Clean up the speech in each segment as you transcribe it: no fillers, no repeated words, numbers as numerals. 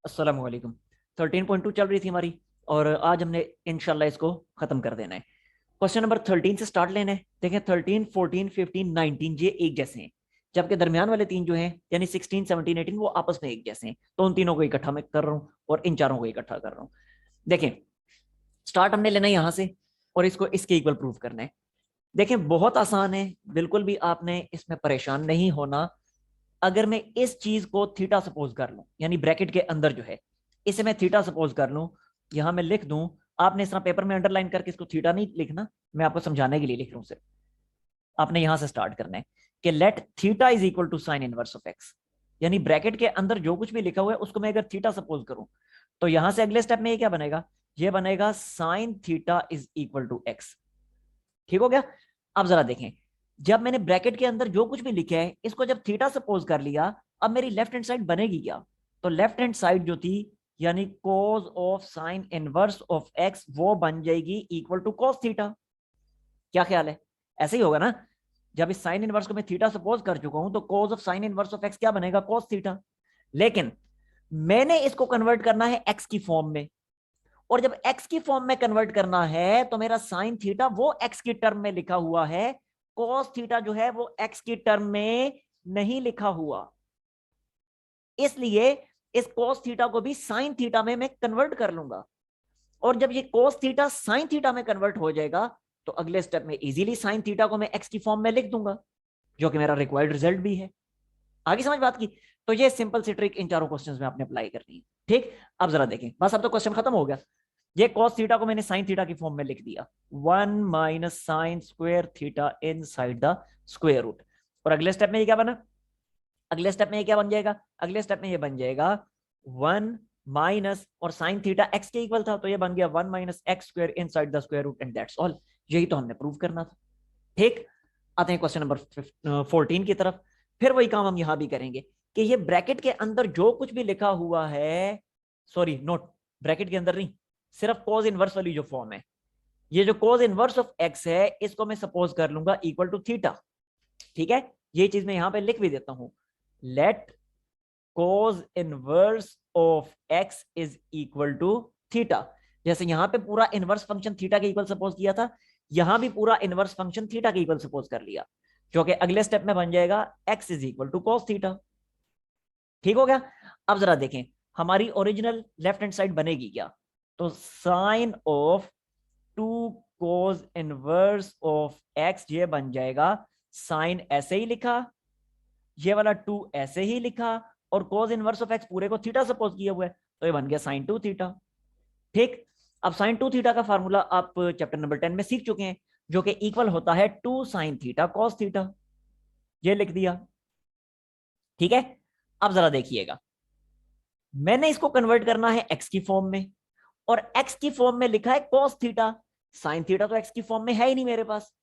अस्सलाम वालेकुम। 13.2 चल रही थी हमारी और आज हमने इंशाल्लाह इसको खत्म कर देना है। क्वेश्चन नंबर 13 से स्टार्ट लेना है। देखें 13, 14, 15, 19 ये एक जैसे हैं, जबकि दरमियान वाले तीन जो हैं यानी 16, 17, 18 वो आपस में एक जैसे हैं। तो उन तीनों को इकट्ठा मैं कर रहा हूँ और इन चारों को इकट्ठा कर रहा हूँ। देखें स्टार्ट हमने लेना है यहाँ से और इसको इसके इक्वल प्रूव करना है। देखें बहुत आसान है, बिल्कुल भी आपने इसमें परेशान नहीं होना। अगर मैं इस चीज को थीटा सपोज कर लूं, यानी ब्रैकेट के अंदर जो है इसे मैं थीटा सपोज कर लूं, यहां मैं लिख दूं। आपने इस तरह पेपर में अंडरलाइन करके इसको थीटा नहीं लिखना, मैं आपको समझाने के लिए लिख रहा हूं। सिर्फ आपने यहां से स्टार्ट करना है कि let theta is equal to sine inverse of x, यानी ब्रैकेट के अंदर जो कुछ भी लिखा हुआ है उसको मैं अगर थीटा सपोज करूं तो यहां से अगले स्टेप में ये क्या बनेगा, ये बनेगा sine theta is equal to x. ठीक हो गया। अब जरा देखें, जब मैंने ब्रैकेट के अंदर जो कुछ भी लिखा है इसको जब थीटा सपोज कर लिया, अब मेरी लेफ्ट हैंड साइड बनेगी क्या? तो लेफ्ट हैंड साइड जो थी यानी cos of sine inverse of x वो बन जाएगी इक्वल टू cos थीटा। क्या ख्याल है? ऐसे ही होगा ना। जब इस साइन इनवर्स को मैं थीटा सपोज कर चुका हूं तो cos of sine inverse of x क्या बनेगा? cos theta. लेकिन मैंने इसको कन्वर्ट करना है एक्स की फॉर्म में, और जब x की फॉर्म में कन्वर्ट करना है तो मेरा साइन थीटा वो x की टर्म में लिखा हुआ है, cos थीटा जो है वो x की टर्म में नहीं लिखा हुआ। इसलिए इस cos थीटा को भी साइन थीटा में मैं कन्वर्ट कर लूंगा, और जब ये cos थीटा साइन थीटा में कन्वर्ट हो जाएगा तो अगले स्टेप में इजीली साइन थीटा को मैं x की फॉर्म में लिख दूंगा, जो कि मेरा रिक्वायर्ड रिजल्ट भी है। आगे समझ बात की? तो ये सिंपल सी ट्रिक इन चारों क्वेश्चंस में आपने अप्लाई करनी है। ठीक, अब जरा देखें, बस अब तो क्वेश्चन खत्म हो गया। ये cos थीटा को मैंने sin थीटा की फॉर्म में लिख दिया, 1 minus sine square theta inside the square root. और अगले स्टेप में ये क्या बना? अगले स्टेप में ये क्या बन जाएगा? अगले स्टेप में ये बन जाएगा 1 माइनस, और साइन थीटा x के इक्वल था तो ये बन गया 1 minus x square inside the square root, and that's all. यही तो हमने प्रूव करना था। ठीक, आते हैं क्वेश्चन नंबर 14 की तरफ। फिर वही काम हम यहां भी करेंगे कि ये ब्रैकेट के अंदर जो कुछ भी लिखा हुआ है, सॉरी नोट, ब्रैकेट के अंदर नहीं, सिर्फ कॉज इनवर्स वाली जो फॉर्म है, ये जो कॉज इनवर्स ऑफ एक्स है इसको मैं सपोज कर लूंगा इक्वल टू थीटा। ठीक है, ये चीज मैं यहां पे लिख भी देता हूं, let cos inverse of x is equal to theta. जैसे यहां पे पूरा इनवर्स फंक्शन थीटा के इक्वल सपोज किया था, यहां भी पूरा इनवर्स फंक्शन थीटा के इक्वल सपोज कर लिया, जो कि अगले स्टेप में बन जाएगा x is equal to cos theta. ठीक हो गया। अब जरा देखें हमारी ओरिजिनल लेफ्ट हैंड साइड बनेगी क्या? तो sine of 2 cos inverse of x ये बन जाएगा, साइन ऐसे ही लिखा, ये वाला 2 ऐसे ही लिखा, और कोस इनवर्स ऑफ एक्स पूरे को थीटा सपोज किया हुआ है तो ये बन गया साइन 2 थीटा। ठीक, अब साइन 2 थीटा का फार्मूला आप चैप्टर नंबर 10 में सीख चुके हैं, जो कि इक्वल होता है 2 साइन थीटा कॉस थीटा। ये लिख दिया। ठीक है, अब जरा देखिएगा, मैंने इसको कन्वर्ट करना है एक्स की फॉर्म में, और एक्स की फॉर्म में लिखा है कॉस थीटा। साइन थीटा तो एक्स की फॉर्म में है ही नहीं मेरे पास,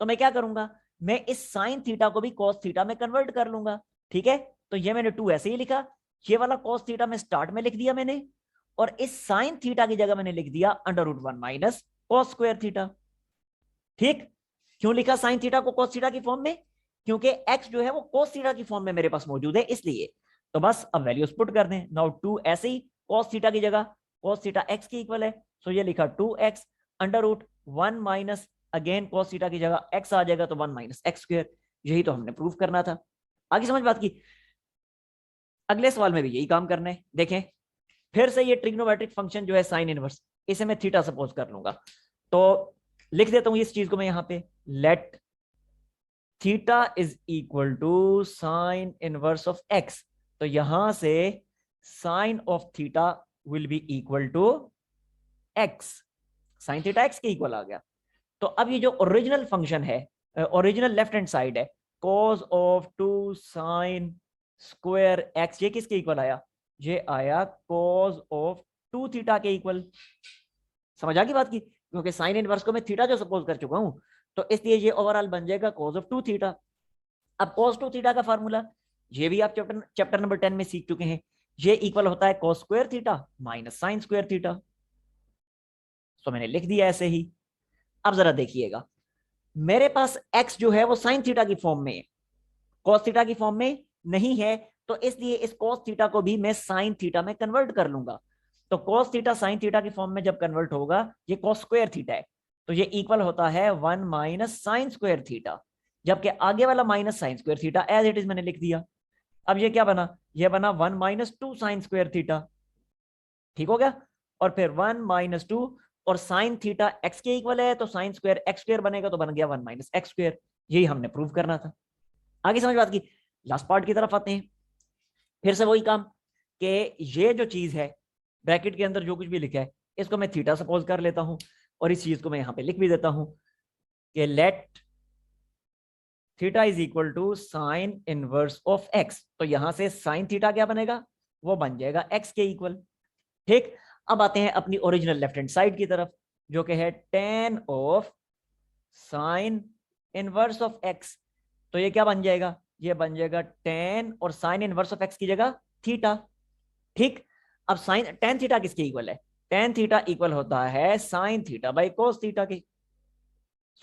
तो मैं क्या करूंगा, मैं इस साइन थीटा को भी कॉस थीटा में कन्वर्ट कर लूंगा। ठीक है, तो ये मैंने 2 ऐसे ही लिखा, ये वाला कॉस थीटा में स्टार्ट में लिख दिया मैंने, और इस साइन थीटा की जगह मैंने लिख दिया under root 1 minus cos square theta. ठीक, क्यों लिखा साइन थीटा को कॉस थीटा की फॉर्म में? क्योंकि एक्स जो है वो कॉस थीटा की फॉर्म में मेरे पास मौजूद है, इसलिए। तो बस अब वैल्यूज पुट कर दें। नाउ 2 ऐसे ही कॉस थीटा की जगह कॉस थीटा एक्स की इक्वल है, सो ये लिखा 2x under root 1 minus again cos theta की जगह एक्स आ जाएगा तो 1 माइनस एक्स स्क्वायर। यही तो हमने प्रूव करना था। आगे समझ बात की? अगले सवाल में भी यही काम करना है। देखें फिर से ये ट्रिग्नोमेट्रिक फंक्शन जो है साइन इनवर्स, इसे मैं थीटा सपोज कर लूंगा, तो लिख देता हूं इस चीज को मैं यहां पे, let theta is equal to sine inverse of x. तो यहां से sine of theta will be equal to x, sine theta x के इक्वल आ गया। तो अब ये जो ओरिजिनल फंक्शन है, ओरिजिनल लेफ्ट हैंड साइड है, cos of 2 sine square x, ये किसके इक्वल आया? ये आया cos ऑफ 2 थीटा के इक्वल। समझ आ गई बात की? क्योंकि साइन इनवर्स को मैं थीटा जो सपोज कर चुका हूं, तो इसलिए ये ओवरऑल बन जाएगा cos ऑफ 2 थीटा। अब cos 2 थीटा का फार्मूला ये भी आप चैप्टर नंबर 10 में सीख चुके हैं, ये इक्वल होता है cos square theta minus sine square theta. तो मैंने लिख दिया ऐसे ही। अब जरा देखिएगा, मेरे पास x जो है वो साइन थीटा की फॉर्म में है, cos थीटा की फॉर्म में नहीं है, तो इसलिए इस cos थीटा को भी मैं sin थीटा में कन्वर्ट कर लूंगा। तो cos थीटा sin थीटा की फॉर्म में जब कन्वर्ट होगा, ये cos स्क्वायर थीटा है, तो ये इक्वल होता है 1 माइनस साइन स्क्वायर थीटा, जबकि आगे वाला minus sine square theta as it is मैंने लिख दिया। अब ये क्या बना, ये बना 1 माइनस 2 साइन स्क्वायर थीटा, ठीक हो गया। और फिर 1 माइनस 2, और साइन थीटा एक्स के इक्वल है, तो साइन स्क्वायर एक्स स्क्वायर बनेगा, तो बन गया 1 माइनस एक्स स्क्वायर। यही हमने प्रूव करना था। आगे समझ बात की, लास्ट पार्ट की तरफ आते हैं। फिर से वही काम कि ये जो चीज है ब्रैकेट के अंदर जो कुछ भी लिखा है, इसको मैं थीटा सपोज कर लेता हूं, और इस चीज को मैं यहां पे लिख भी देता हूं कि let theta is equal to sine inverse of x. तो यहां से साइन थीटा क्या बनेगा, वो बन जाएगा एक्स के इक्वल। ठीक, अब आते हैं अपनी ओरिजिनल लेफ्ट हैंड साइड की तरफ, जो कि है tan of sine inverse of x. तो ये क्या बन जाएगा, ये बन जाएगा टेन और साइन इनवर्स ऑफ एक्स की जगह थीटा। ठीक, अब साइन टेन थीटा किसके इक्वल है, टेन थीटा इक्वल होता है sine theta by cos theta की।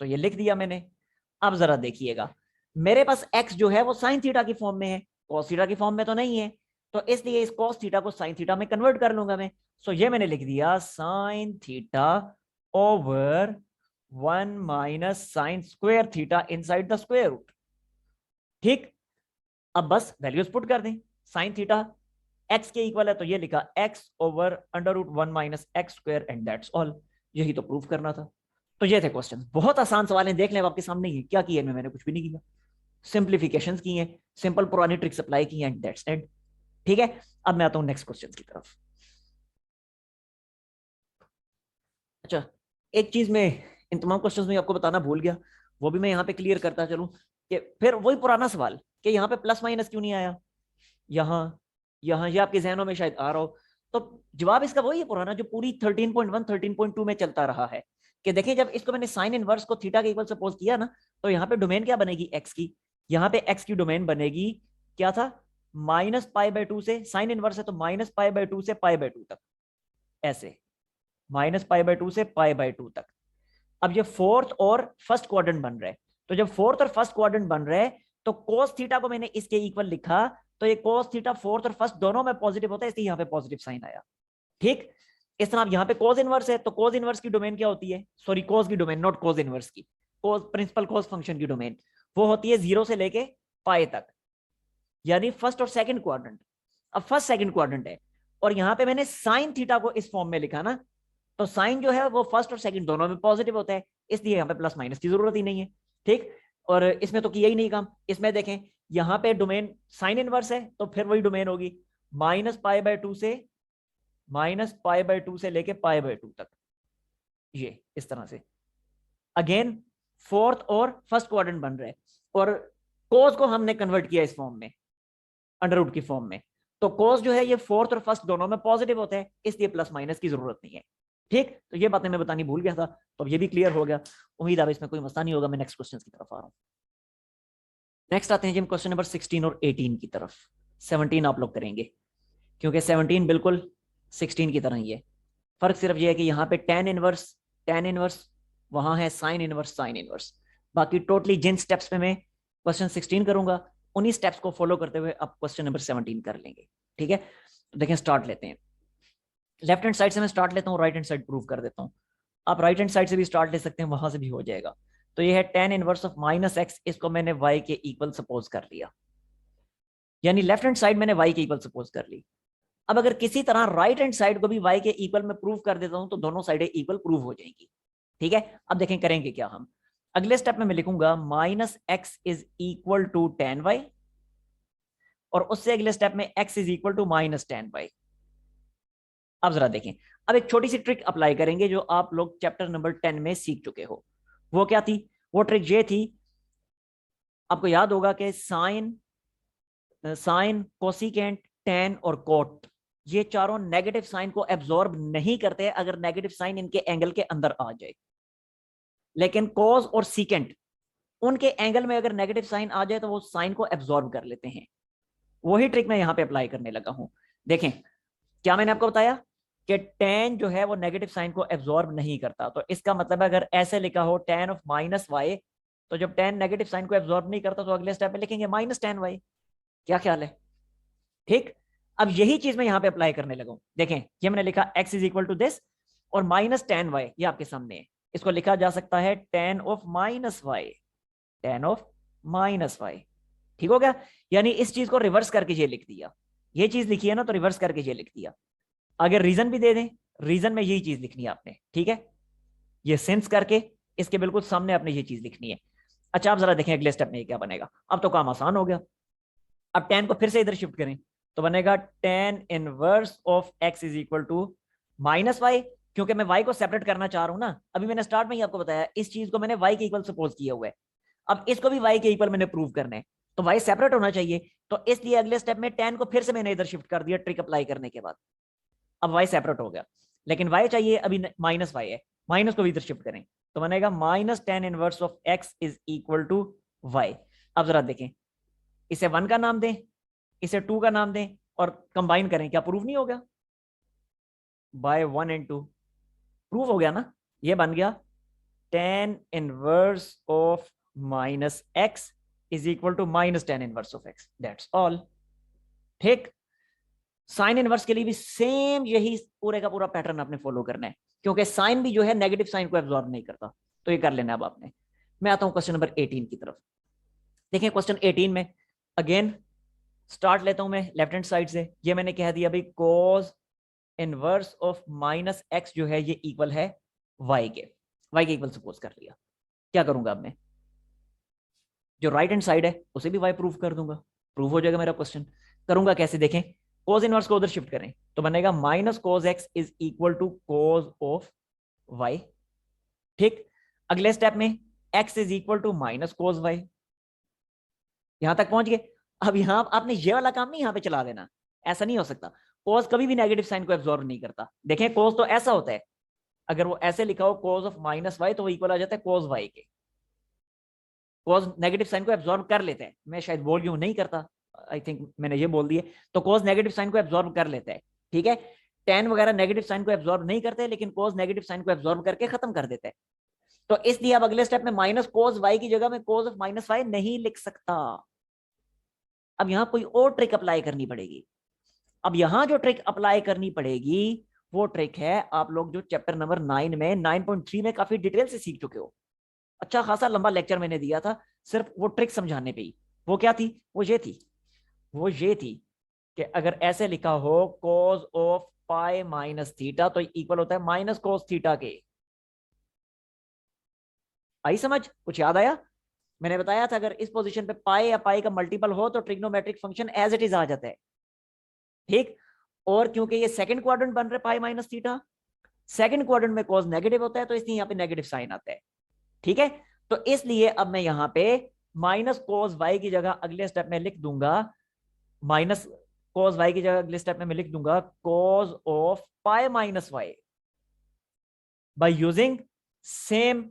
सो ये लिख दिया मैंने। अब जरा देखिएगा, मेरे पास x जो है वो साइन थीटा की फॉर्म में है, cos थीटा की फॉर्म में तो नहीं है, तो इसलिए इस cos थीटा को साइन थीटा में कन्वर्ट कर लूंगा मैं। सो ये मैंने लिख दिया sine theta over 1 minus sine square theta inside the square root. ठीक, अब बस वैल्यूज पुट कर दें। साइन थीटा x के इक्वल है, तो ये लिखा x over under root 1 minus x square, and that's all. यही तो प्रूफ करना था। तो ये थे क्वेश्चन, बहुत आसान सवाल है, देख लें आपके सामने ही है। क्या किया मैंने कुछ भी नहीं किया, सिंप्लीफिकेशंस की हैं, सिंपल पुरानी ट्रिक्स अप्लाई की हैं, दैट्स इट। ठीक है, अब मैं आता हूं नेक्स्ट क्वेश्चन की तरफ। अच्छा, एक चीज मैं इन तमाम क्वेश्चंस में आपको बताना भूल गया, वो भी मैं यहाँ पे क्लियर करता चलूं कि फिर वही पुराना सवाल कि यहाँ पे प्लस माइनस क्यों नहीं आया, यहाँ यहाँ ये आपके जहनों में शायद आ रहा हो। तो जवाब इसका वही है पुराना, जो पूरी 13.1 13.2 में चलता रहा है कि देखिए, जब इसको मैंने साइन इनवर्स को थीटा के इक्वल सपोज किया ना, तो यहाँ पे डोमेन क्या बनेगी एक्स की, यहाँ पे एक्स की डोमेन बनेगी क्या था, माइनस पाई बाय 2 से, साइन इनवर्स है तो माइनस पाई बाय 2 से पाई बाय 2 तक, ऐसे माइनस पाई बाय 2 से पाई बाय 2 तक। अब ये फोर्थ और फर्स्ट क्वाड्रेंट बन रहा है, तो जब फोर्थ और फर्स्ट क्वाड्रेंट बन रहे हैं, तो कोस थीटा को मैंने इसके इक्वल लिखा, तो ये कोस थीटा फोर्थ और फर्स्ट दोनों में पॉजिटिव होता है, इसलिए यहाँ पे पॉजिटिव साइन आया। ठीक, इस तरह अब यहाँ पे कोस इनवर्स है, तो कोस इनवर्स की डोमेन क्या होती है, सॉरी कोस की डोमेन, नॉट कोस इनवर्स की, कोस प्रिंसिपल कोस फंक्शन की डोमेन वो होती है 0 से लेके पाई तक, यानी फर्स्ट और सेकंड क्वाड्रेंट। अब फर्स्ट सेकंड क्वाड्रेंट है, और यहाँ पे मैंने साइन थीटा को इस फॉर्म में लिखा ना, तो साइन जो है वो फर्स्ट और सेकंड दोनों में पॉजिटिव होता है, इसलिए यहाँ पे प्लस माइनस की जरूरत ही नहीं है। ठीक, और इसमें तो किया ही नहीं काम। इसमें देखें, यहाँ पे डोमेन साइन इनवर्स है, तो फिर वही डोमेन होगी माइनस पाई बाय 2 से, माइनस पाई बाय 2 से लेके पाई बाय 2 तक, ये इस तरह से। अगेन फोर्थ और फर्स्ट क्वाड्रेंट बन रहे हैं, और कोस को हमने कन्वर्ट किया इस फॉर्म में, अंडर रूट की फॉर्म में, तो कोस जो है ये फोर्थ और फर्स्ट दोनों में पॉजिटिव होता है, इसलिए प्लस माइनस की जरूरत नहीं है। ठीक, तो ये बातें मैं बतानी भूल गया था, तो ये भी क्लियर हो गया। उम्मीद है इसमें कोई मसला नहीं होगा। मैं नेक्स्ट क्वेश्चन की तरफ आ रहा हूँ। नेक्स्ट आते हैं जी हम क्वेश्चन नंबर 16 और 18 की तरफ। 17 आप लोग करेंगे, क्योंकि 17 बिल्कुल 16 की तरह ही है। फर्क सिर्फ ये है कि यहाँ पे टेन इनवर्स वहां है साइन इनवर्स, साइन इनवर्स। बाकी टोटली जिन स्टेप्स पे मैं क्वेश्चन 16 करूंगा, उन्हीं स्टेप्स को फॉलो करते हुए आप क्वेश्चन नंबर 17 कर लेंगे। ठीक है, तो देखें स्टार्ट लेते हैं। लेफ्ट हैंड साइड से मैं स्टार्ट लेता हूँ, राइट हैंड साइड प्रूव कर देता हूँ। आप राइट हैंड साइड से भी स्टार्ट ले सकते हैं, वहां से भी हो जाएगा। तो ये है ten inverse of minus x, इसको मैंने वाई के इक्वल सपोज कर लिया, यानी लेफ्ट हैंड साइड मैंने वाई के इक्वल सपोज कर ली। अब अगर किसी तरह राइट हैंड साइड को भी वाई के इक्वल में प्रूव कर देता हूं, तो दोनों साइडें इक्वल प्रूव हो जाएंगी। ठीक है, अब देखें करेंगे क्या हम। अगले स्टेप में मैं लिखूंगा minus x is equal to tan y, और उससे अगले स्टेप में x is equal to minus tan y. अब जरा देखें, अब एक छोटी सी ट्रिक अप्लाई करेंगे जो आप लोग चैप्टर नंबर 10 में सीख चुके हो। वो क्या थी, वो ट्रिक ये थी, आपको याद होगा कि साइन, साइन, कोसिकेंट, टेन और कोट, ये चारों नेगेटिव साइन को एब्जॉर्ब नहीं करते अगर नेगेटिव साइन इनके एंगल के अंदर आ जाए, लेकिन कोस और सीकेंट, उनके एंगल में अगर नेगेटिव साइन आ जाए तो वो साइन को एब्जॉर्ब कर लेते हैं। वही ट्रिक मैं यहां पे अप्लाई करने लगा हूं। देखें, क्या मैंने आपको बताया कि टेन जो है वो नेगेटिव साइन को एब्जॉर्ब नहीं करता, तो इसका मतलब अगर ऐसे लिखा हो टेन ऑफ माइनस वाई, तो जब टेन नेगेटिव साइन को एब्जॉर्ब नहीं करता, तो अगले स्टेप में लिखेंगे माइनस टेन वाई। क्या ख्याल है, ठीक, अब यही चीज मैं यहां पे अप्लाई करने लगा हूं। देखें, ये मैंने लिखा x is equal to this और माइनस टेन वाई, ये आपके सामने है। इसको लिखा जा सकता है tan of minus y, tan of minus y. ठीक हो गया, यानी इस चीज को रिवर्स करके ये लिख दिया। ये चीज लिखी है ना, तो रिवर्स करके ये लिख दिया। अगर रीजन भी दे दें, रीजन में यही चीज लिखनी है आपने। ठीक है, ये सेंस करके इसके बिल्कुल सामने आपने ये चीज लिखनी है। अच्छा, आप जरा देखें अगले स्टेप में ये क्या बनेगा। अब तो काम आसान हो गया। अब टेन को फिर से इधर शिफ्ट करें तो बनेगा tan inverse of x is equal to minus y, क्योंकि मैं y को सेपरेट करना चाह रहा हूं ना। अभी मैंने स्टार्ट में ही आपको बताया, इस चीज को मैंने y के इक्वल सपोज किया हुआ है। अब इसको भी y के इक्वल मैंने प्रूव करना है, तो y सेपरेट होना चाहिए। तो इसलिए अगले स्टेप में टेन को फिर से मैंने इधर शिफ्ट कर दिया ट्रिक अप्लाई करने के बाद। अब y सेपरेट हो गया, लेकिन y चाहिए अभी माइनस वाई है, माइनस को भी इधर शिफ्ट करें तो बनेगा minus tan inverse of x is equal to y. अब जरा देखें, इसे वन का नाम दें, इसे टू का नाम दें और कंबाइन करें, क्या प्रूफ नहीं हो गया? By one and two proof हो गया ना। ये बन गया tan inverse of minus x is equal to minus tan inverse of x, that's all. ठीक, साइन इनवर्स के लिए भी सेम यही पूरे का पूरा पैटर्न आपने फॉलो करना है, क्योंकि साइन भी जो है नेगेटिव साइन को एब्जॉर्ब नहीं करता। तो ये कर लेना अब आपने। मैं आता हूं क्वेश्चन नंबर 18 की तरफ। देखें क्वेश्चन 18 में अगेन स्टार्ट लेता हूं मैं लेफ्ट हैंड साइड से। ये मैंने कह दिया भाई cos inverse of minus x जो है ये इक्वल है y के, y के इक्वल सपोज कर लिया। क्या करूंगा अब मैं, जो राइट हैंड साइड है उसे भी y प्रूव कर दूंगा, प्रूव हो जाएगा मेरा क्वेश्चन। करूंगा कैसे, देखें cos इनवर्स को उधर शिफ्ट करें तो बनेगा minus cos x is equal to cos of y। ठीक, अगले स्टेप में x is equal to minus cos y, यहां तक पहुंच गए। अब यहां आपने ये वाला काम नहीं यहां पे चला देना, ऐसा नहीं हो सकता। cos कभी भी नेगेटिव साइन को एब्जॉर्ब नहीं करता। देखें cos तो ऐसा होता है, अगर वो ऐसे लिखा हो cos ऑफ माइनस वाई तो वो इक्वल आ जाता है cos y के। cos नेगेटिव साइन को एब्जॉर्ब कर लेते हैं, मैं शायद बोल यूं नहीं करता, आई थिंक मैंने ये बोल दिए। तो cos नेगेटिव साइन को एब्जॉर्ब कर लेते हैं। ठीक है, tan वगैरह नेगेटिव साइन को एब्जॉर्ब नहीं करते, लेकिन cos नेगेटिव साइन को एब्जॉर्ब करके खत्म कर देते हैं। तो इसलिए अब अगले स्टेप में माइनस cos y की जगह में cos ऑफ माइनस वाई नहीं लिख सकता। अब यहां कोई और ट्रिक अप्लाई करनी पड़ेगी। अब यहां जो ट्रिक अप्लाई करनी पड़ेगी वो ट्रिक है, आप लोग जो चैप्टर नंबर 9 में 9.3 में काफी डिटेल से सीख चुके हो। अच्छा खासा लंबा लेक्चर मैंने दिया था सिर्फ वो ट्रिक समझाने पे ही। वो क्या थी? वो ये थी कि अगर ऐसे लिखा हो cos of pi minus theta तो इक्वल होता है माइनस cos थीटा के। आई समझ? कुछ याद आया? मैंने बताया था अगर इस पोजीशन पे पाई या पाई का मल्टीपल हो तो trigonometric function as it is आ जाता है। ठीक, और क्योंकि ये सेकंड क्वाड्रेंट बन रहे pi minus theta, second quadrant में cos नेगेटिव होता है तो इसलिए यहाँ पे नेगेटिव साइन आता है। ठीक है, तो इसलिए अब मैं यहाँ पे माइनस cos y की जगह अगले स्टेप में लिख दूंगा, माइनस cos y की जगह अगले स्टेप में मैं लिख दूंगा cos of pi minus y by using same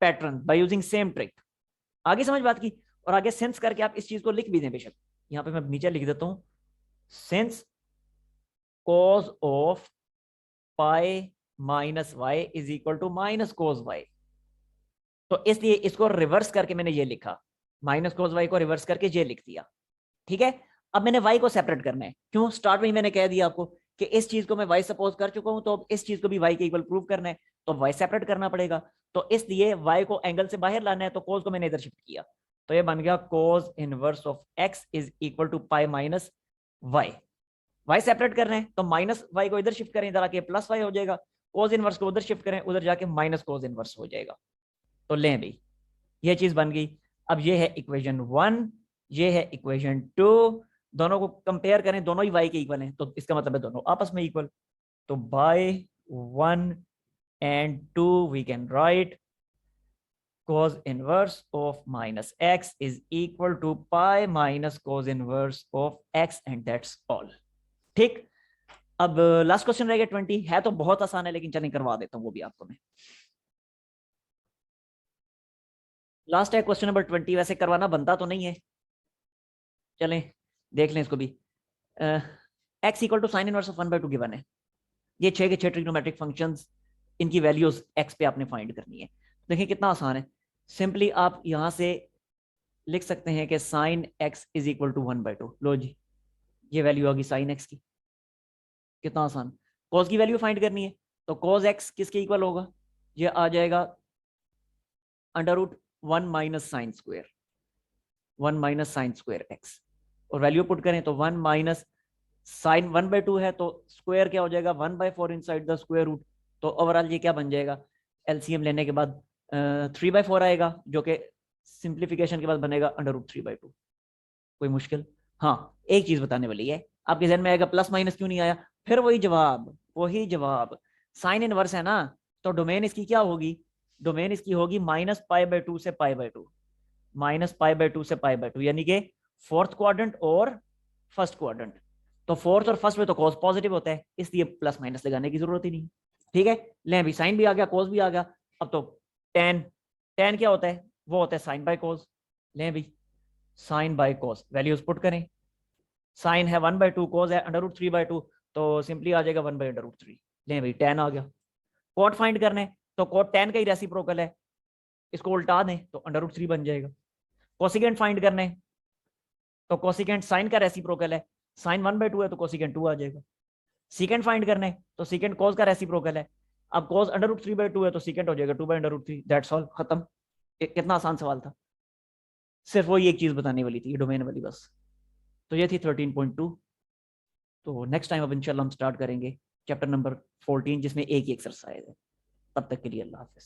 pattern, by using same trick. आगे समझ बात की? और आगे सेंस करके आप इस चीज को लिख भी दें बेशक। यहां पे मैं नीचे लिख देता हूं since cos of pi minus y is equal to minus cos y. तो इसलिए इसको रिवर्स करके मैंने ये लिखा, माइनस cos वाई को रिवर्स करके ये लिख दिया। ठीक है, अब मैंने y को सेपरेट करना है। क्यों? स्टार्ट में ही मैंने कह दिया आपको कि इस चीज को मैं y सपोज कर चुका हूं, तो अब इस चीज को भी y के इक्वल प्रूव करना है, तो y सेपरेट करना पड़ेगा। तो इसलिए y को एंगल से बाहर लाना है, तो cos को मैंने इधर शिफ्ट किया, तो ये बन गया cos inverse of x is equal to pi minus y. y separate करना है तो माइनस y को इधर शिफ्ट करें, इधर आके प्लस y हो जाएगा। cos इनवर्स को उधर शिफ्ट करें, उधर जाके माइनस cos इनवर्स हो जाएगा। तो लें भाई, ये चीज बन गई। अब ये है इक्वेशन 1, ये है इक्वेशन 2, दोनों को कंपेयर करें, दोनों ही y के इक्वल हैं, तो इसका मतलब है दोनों आपस में इक्वल। तो bye 1 and 2 we can write cos inverse of minus x is equal to pi minus cos inverse of x and that's all। ठीक, अब लास्ट क्वेश्चन रह गया 20। है तो बहुत आसान है, लेकिन चलें करवा देता हूं वो भी आपको मैं। लास्ट है क्वेश्चन नंबर 20, वैसे करवाना बनता तो नहीं है, चलें देख लें इसको भी। X equal to sine inverse of 1/2 given है। ये 6 के 6 ट्रिग्नोमेट्रिक फंक्शंस, इनकी वैल्यूज एक्स पे आपने फाइंड करनी है। देखिए कितना आसान है, सिंपली आप यहां से लिख सकते हैं कि sine x is equal to 1/2। लो जी, ये वैल्यू होगी साइन एक्स की। कितना आसान। कॉस की वैल्यू फाइंड करनी है तो कॉस एक्स किसके इक्वल होगा, ये आ जाएगा under root 1 minus sine square, 1 minus sine square x, और वैल्यू पुट करें तो 1 माइनस साइन 1/2 है तो स्क्वायर क्या हो जाएगा 1/4 इनसाइड द स्क्वायर रूट। तो ओवरऑल ये क्या बन जाएगा, एलसीएम लेने के बाद 3/4 आएगा, जो कि सिंप्लीफिकेशन के बाद बनेगा अंडर रूट 3/2। कोई मुश्किल। हाँ, एक चीज बताने वाली है, आपके जहन में आएगा प्लस माइनस क्यों नहीं आया, फिर वही जवाब, वही जवाब। साइन इनवर्स है ना, तो डोमेन इसकी क्या होगी, डोमेन इसकी होगी -π/2 से π/2, -π/2 से π/2, यानी कि फोर्थ क्वाड्रेंट और फर्स्ट क्वाड्रेंट। तो फोर्थ और फर्स्ट में तो कॉस पॉजिटिव होता है, इसलिए प्लस माइनस लगाने की जरूरत ही नहीं। ठीक है, ले अभी साइन भी आ गया, कॉस भी आ गया। अब तो टेन, टेन क्या होता है, वो होता है साइन बाय कॉस। ले अभी sine by cos, values put करें। साइन है 1/2, कॉस है अंडर रूट 3/2, तो सिंपली आ जाएगा 1/√3। ले भाई टेन आ गया। कॉट फाइंड करने, तो कॉट टेन का ही रेसिप्रोकल है, इसको उल्टा दें तो अंडर रूट 3 बन जाएगा। कोसिकेंट फाइंड करने, तो कोसिकेंट साइन का रेसिप्रोकल है, साइन 1/2 है तो कोसिकेंट 2 आ जाएगा। सीकेंट फाइंड करने, तो सीकेंट कॉस का रेसिप्रोकल है, अब कॉस अंडर रूट 3/2 है तो सीकेंट हो जाएगा 2/√3। दैट्स ऑल, खत्म। कितना आसान सवाल था, सिर्फ वही एक चीज बताने वाली थी, डोमेन वाली बस। तो ये थी 13.2। तो नेक्स्ट टाइम अब इंशाल्लाह हम स्टार्ट करेंगे चैप्टर नंबर 14, जिसमें एक ही एक्सरसाइज है। तब तक के लिए अल्लाह हाफिज।